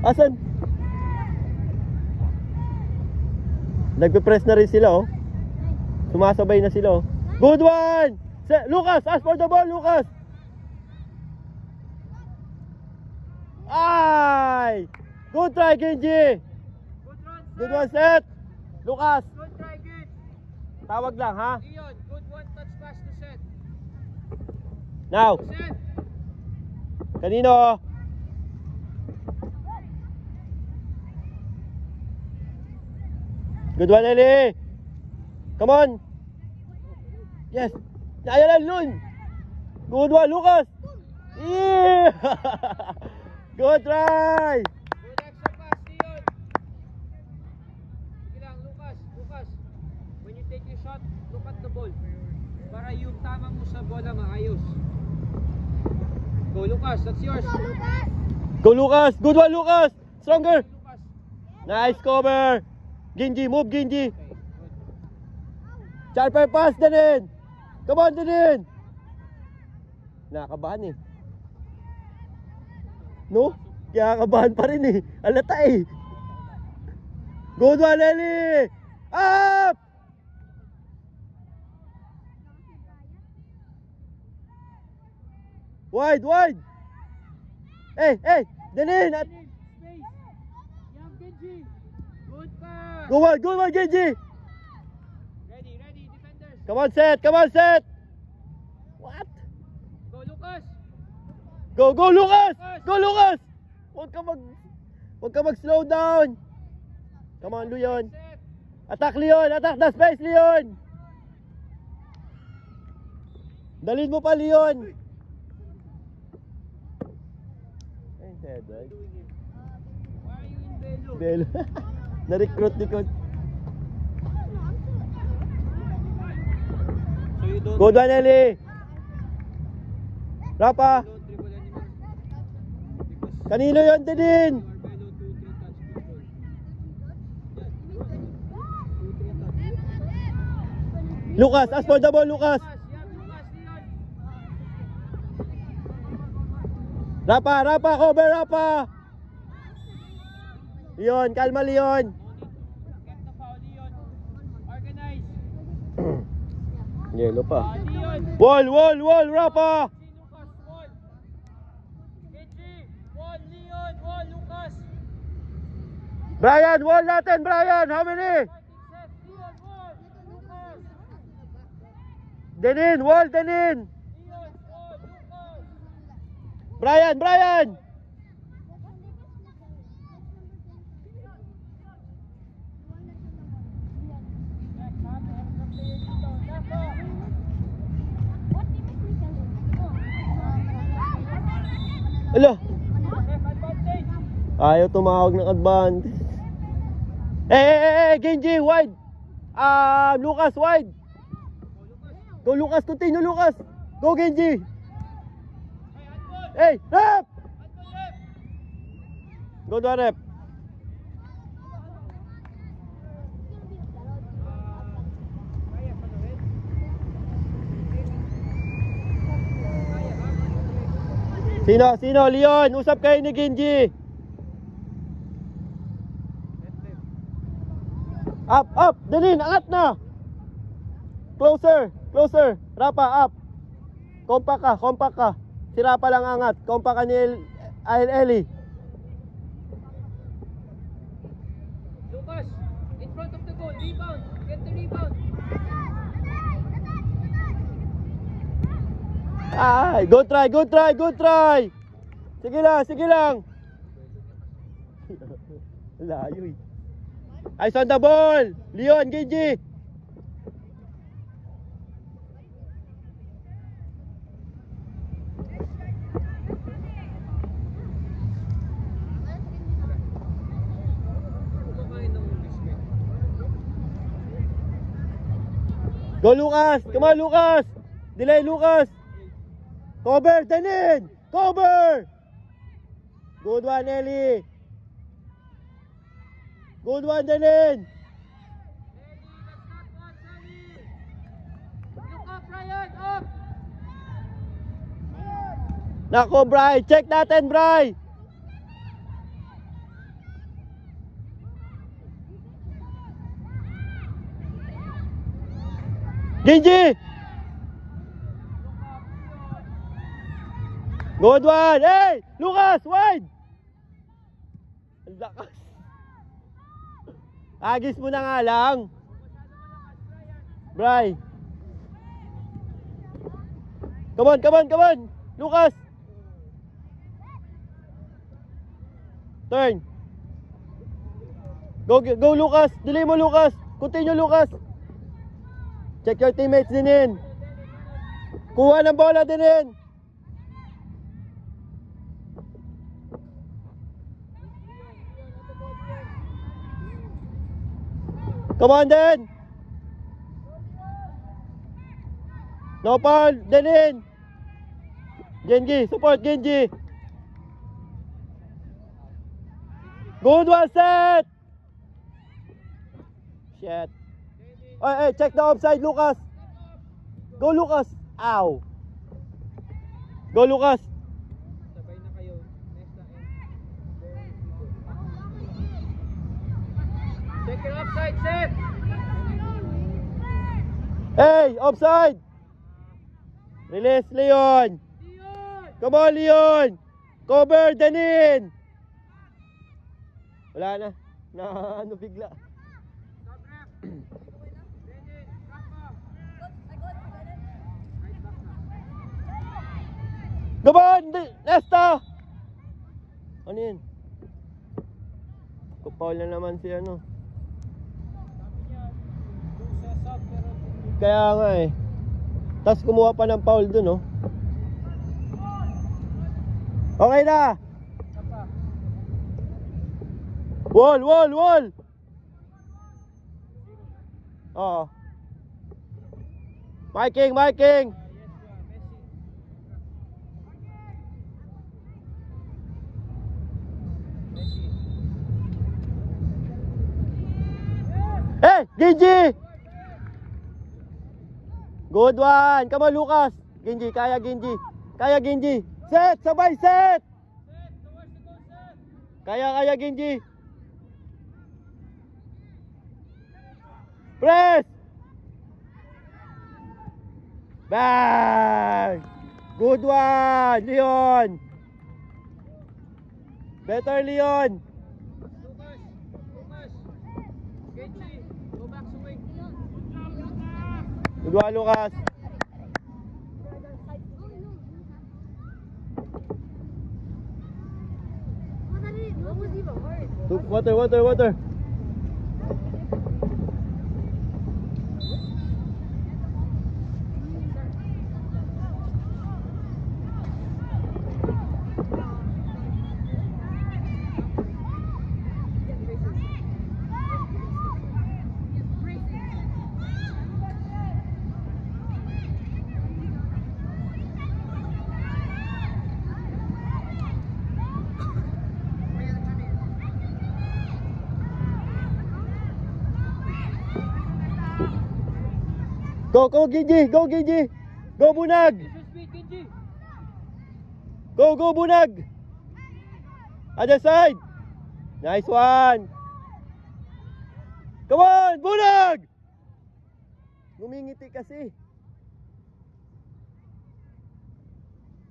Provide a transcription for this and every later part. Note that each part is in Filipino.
Asan? Nagpe-press na rin sila, oh. Sumasabay na sila, oh. Good one! Lucas, ask for the ball, Lucas! Ay! Good try, Genji! Good one, set! Lucas! Good try, Genji! Tawag lang, ha? Leon, good one touch pass to set. Now! Set! Kanino? Good one, Ellie! Come on! Yes! Ayan lang, Lun! Good one, Lucas! Yeah! Good try! Good extra pass, Leon! Sige lang, Lucas. When you take your shot, look at the ball. Para yung tama mo sa bola maayos. Go, Lucas. That's yours. Go, Lucas! Good one, Lucas! Stronger! Lucas. Nice cover! Genji, move, Genji! Okay, good. Sharper pass, Danin! Come on, Danin! Nakakabahan eh. No? Kaya kabahan pa rin eh. Alata eh. Good one, Ellie! Up! Wide, wide! Hey, Danin! Space. Young Genji. Good pass. Go on, Genji! Ready, defenders. Come on, set! What? Go, Lucas. Go, Lucas! Go, Lucas! Huwag ka mag-slow down. Come on, Leon. Set. Attack, Leon! Attack the space, Leon! Dalhin mo pa, Leon! Ay, head, right? Why are you in Belo? Bell. Na-recruit ni Coach. So you don't Good one, Ellie! Rapa! don't dribble anymore. Because Kanino yun, Danin? you are below 2-3 touch control. Lucas, ask for the ball, Lucas! Lucas, Lucas, Leon. Rapa, cover, Rapa! Leon, kalma, Leon! Get the foul, Leon. Organize. Yelo pa. Leon. Wall, Rapa! Si Lucas, wall. Genji, wall, Leon, wall, Lucas. Brian, wall natin, Brian! How many? Fighting set, Leon, wall. Lucas. Danin, wall, Danin! Leon, wall, Lucas. Brian! Ala, ayaw tumawag ng advantage. Genji, wide! Lucas, wide! Go, Lucas, continue, Lucas! Go, Genji! Hey, rep! Go to rep! Sino? Leon, usap kayo ni Genji. Up, Danin, angat na. Closer. Rapa, up. Kompak ka. Si Rapa lang angat. Kompak ka ni Ellie. Lucas, in front of the goal, rebound. Get the rebound. Ay, good try. Sige lang. Layo eh. Eyes on the ball. Leon, Genji. Go, Lucas. Come on, Lucas. Delay, Lucas. Cover, Danin. Cover. Good one, Ellie. Good one, Danin. Look up, Ryan, up! Nako, Bri. Check natin, Bri. Genji! Good one! Hey! Lucas! Wide! Ang lakas. Agis mo na nga lang. Bray. Come on, come on, come on! Lucas! Turn. Go Lucas! Delay mo Lucas! Continue Lucas! Check your teammates din. Kuha ng bola din. Come on din. No foul, din. Genji, support Genji. Good one set. Shit. Hey, check the offside, Lucas. Go, Lucas. Ow. Go, Lucas. Sabay na kayo. Next na check your offside, set! Hey, offside. Release, Leon. Come on, Leon. Cover, Danin. Wala na. Ano bigla. Come on, Nesta! Ano yun? Kupaul na naman si ano. Kaya nga eh. Tapos kumuha pa ng foul dun, oh. Okay na! Wall! Oo. Miking! Hey, Genji! Good one! Come on, Lucas! Genji, kaya Genji! Set! Sabay, set! Kaya Genji! Press! Bang! Good one, Leon! Better, Leon! Lucas! Genji! Go back to wing! Good one, Lucas! What was even hard? Water! Go Genji! Go Bunag! Genji! Go Bunag! Other side! Nice one! Come on, Bunag! Ngumingiti kasi.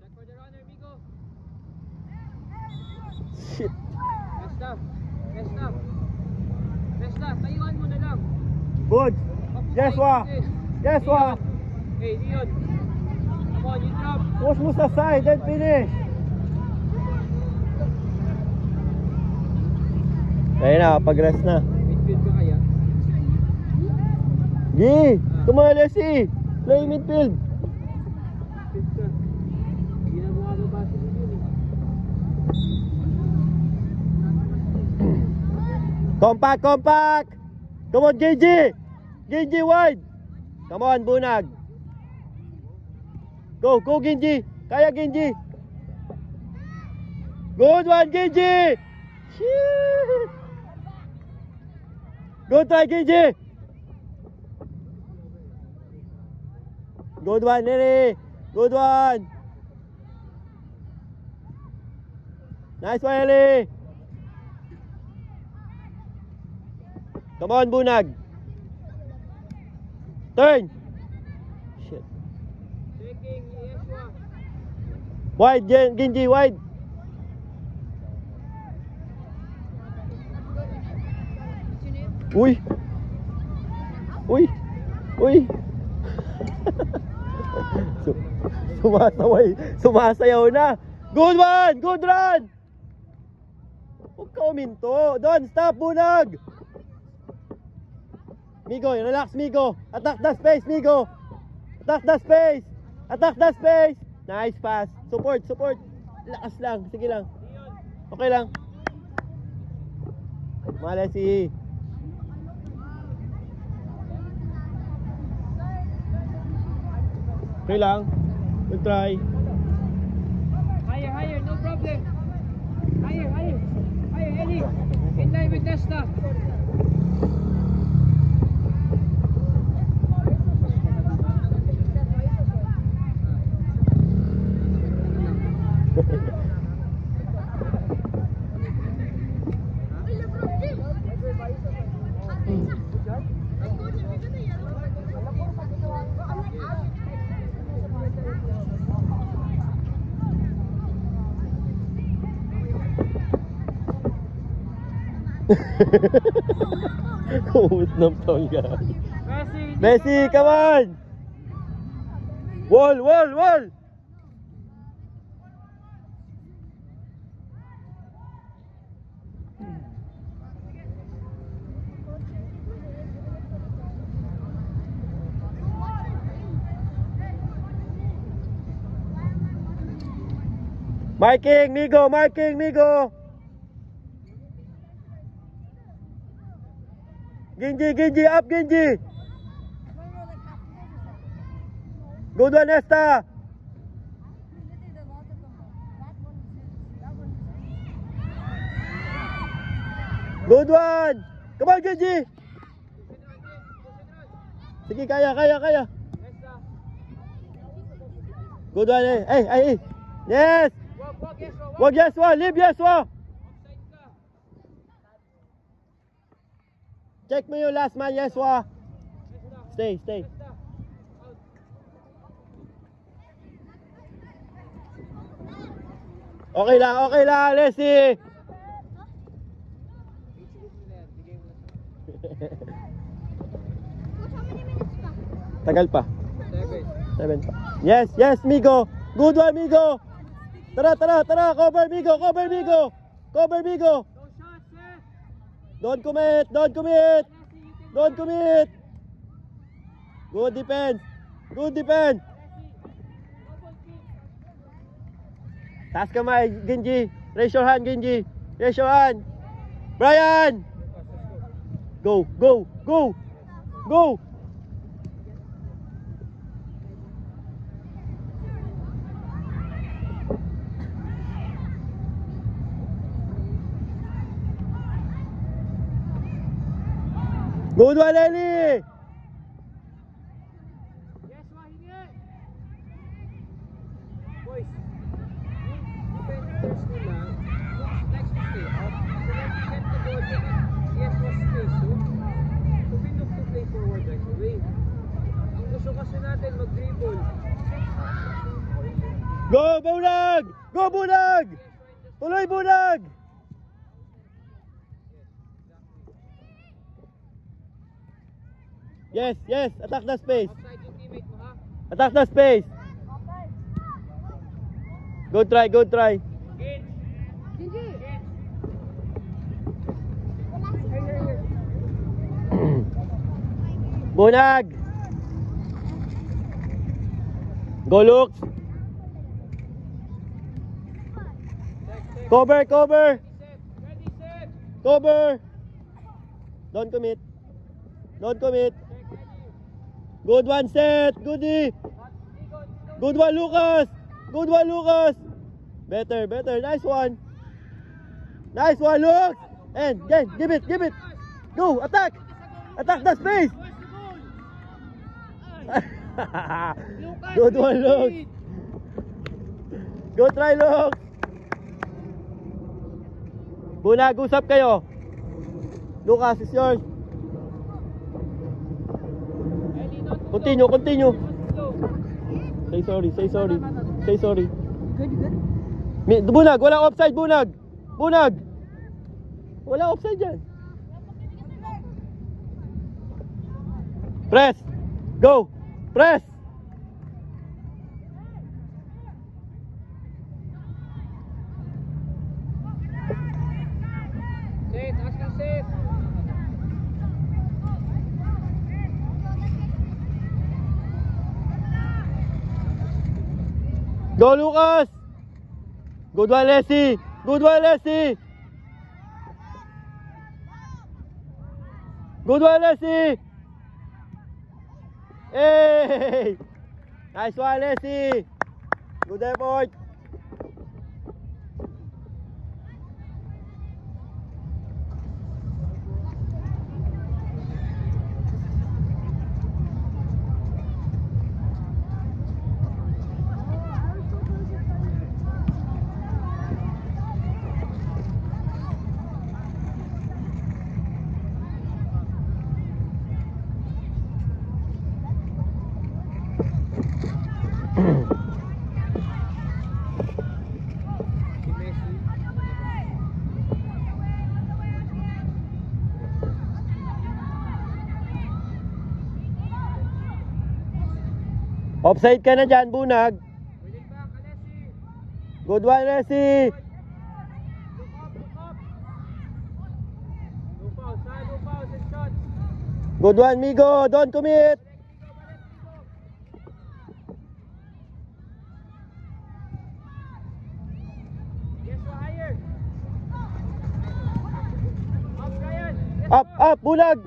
Check for the runner, Migo! Shit! Resta, tayuan mo na lang! Good! Jeswa! Hey, Leon! Come on, you drop! Push mo sa side, then finish! Ayun na, pag-rest na. Midfield ka kaya? Tumali si! Play midfield! Midfield ka. Hindi na bumababa si Leon eh. Compact! Come on, Genji wide! Come on, Bunag! Go Genji! Kaya Genji! Good one, Genji! Shit! Good try, Genji! Good one, Neri! Good one! Nice one, Eli! Come on, Bunag! Turn! Wide, Genji, wide. Uy. Uy. Uy. Sumasayaw na. Good one, good run. Huwag ka uminto. Don't stop, Bunag. Migo, relax, Migo. Attack the space, Migo. Attack the space. Attack the space. Nice pass. Support, support. Lakas lang. Sige lang. Okay lang. Malesi. Okay lang. Good try. Higher, higher, no problem. Higher, higher. Higher, Ellie. In line with Nesta. Kumut ng tongga. Messi, Messi, come on! Wall, wall, wall! Marking, Migo, marking, Migo! Genji, Genji, up, Genji! Good one, Nesta! Good one! Come on, Genji! Sige, kaya, kaya, kaya! Good one, eh! Ay, ay, ay! Yes! Wag Yeswa! Leave Yeswa! Check mo yung last man, Yeswa! Stay, stay. Okay lang, Leslie! Tagal pa. 7 pa. Yes, yes, Migo! Good one, Migo! Tara, tara, tara! Cover, Migo! Cover, Migo! Cover, Migo! Don't commit! Don't commit! Don't commit! Good defense! Good defense! Taas kamay, Genji! Raise your hand, Genji! Raise your hand! Brian! Go! Go! Go! Go! Good one, Ellie! Yes, Wahine! Boys, defenders nila, next to stay up. So when we get the ball, yes, was space. So we look to play forward right away. Ang gusto kasi natin mag-dribble. Go, Bunag! Go, Bunag! Tuloy, Bunag! Yes, yes, attack the space. Outside yung teammate mo, ha? Attack the space. Good try, good try. Gage! Gigi! Gage! Bunag! Go, Lux! Cover, cover! Set! Ready, set! Cover! Don't commit. Don't commit. Good one, set. Goodie. Good one, Lucas. Good one, Lucas. Better, better. Nice one. Nice one, Lux. And, again, give it, give it. Go, attack. Attack the space. Good one, Lux. Go try, Lux. Bunag, usap kayo. Lucas, is yours. Continue, continue. Say sorry, say sorry. Say sorry. Bunag, walang offside, Bunag. Bunag. Walang offside yan. Press. Go. Press. Sit, ask ka sit. Go, Lucas. Good one, Leslie. Good one, Leslie. Good one, Leslie. Hey! Nice one, Leslie. Good effort. Si Messi. Offside ka na dyan, Bunag. Pwede ba, Kalesi? Good one, Leslie. Look up, look up. No foul, side, no foul, set shot. Good one, Migo. Don't commit. Yes, we're higher. Up, Ryan. Yes, Up, up, Bunag.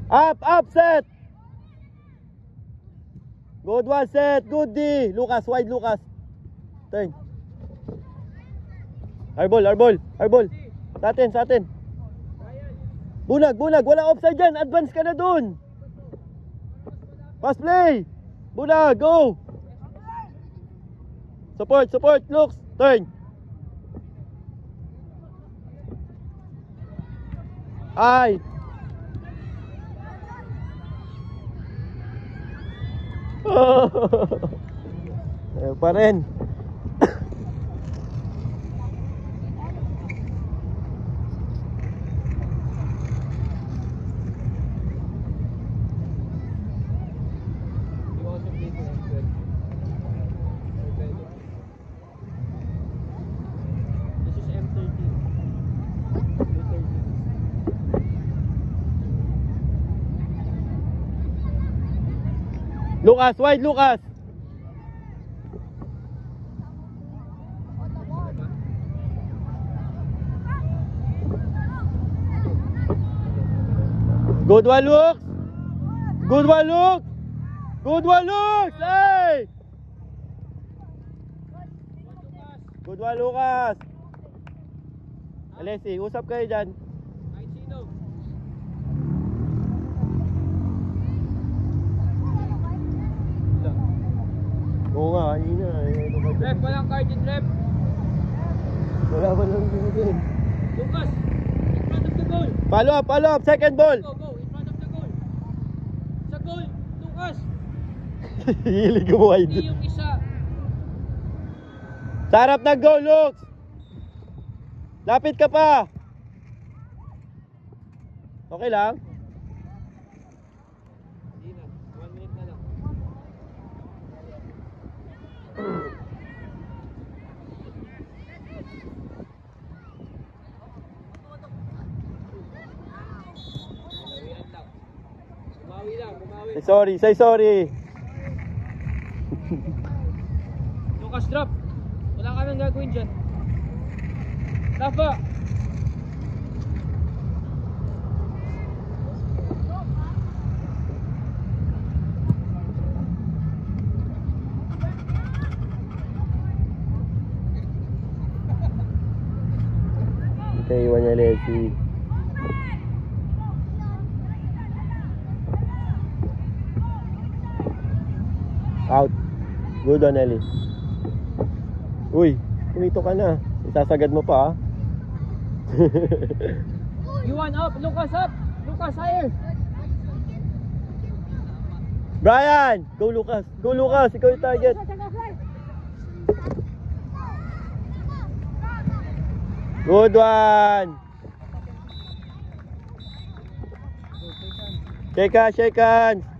Up, set. Good one, set. Good D. Lucas, wide Lucas. Turn. Airball. Sa atin. Ryan. Bunag. Wala offside dyan. Advance ka na dun. Pass play. Bunag, go. Support. Looks. Turn. Ay. Ayaw pa rin. You also play for Edward. This is M13. Lucas, wide Lucas. Good one, Lux. Hey! Good one, Lucas. Alessi, usap kayo dyan. Kahit sino. Oo nga, kanina. Ref, walang card in ref. Wala ba lang din? Lucas, in front of the goal. Follow up, second ball. Go, in front of the goal. Sa goal, Lucas. Hilig mo wide. Hindi yung isa. Sa harap ng goal, Lux. Lapit ka pa. Okay lang? Hindi na, 1 minute na lang. Bumawi lang. Say sorry. Lucas, drop. Wala ka nang gagawin dyan. Rafa. Okay, iwan niya Leslie. Out. Good on Ellie. Uy, kumito ka na. Isasagad mo pa, Yuan up, Lucas up. Lucas higher. Brian! Go Lucas! Go Lucas! Ikaw yung target! Good one! Shake hands! Shake hands!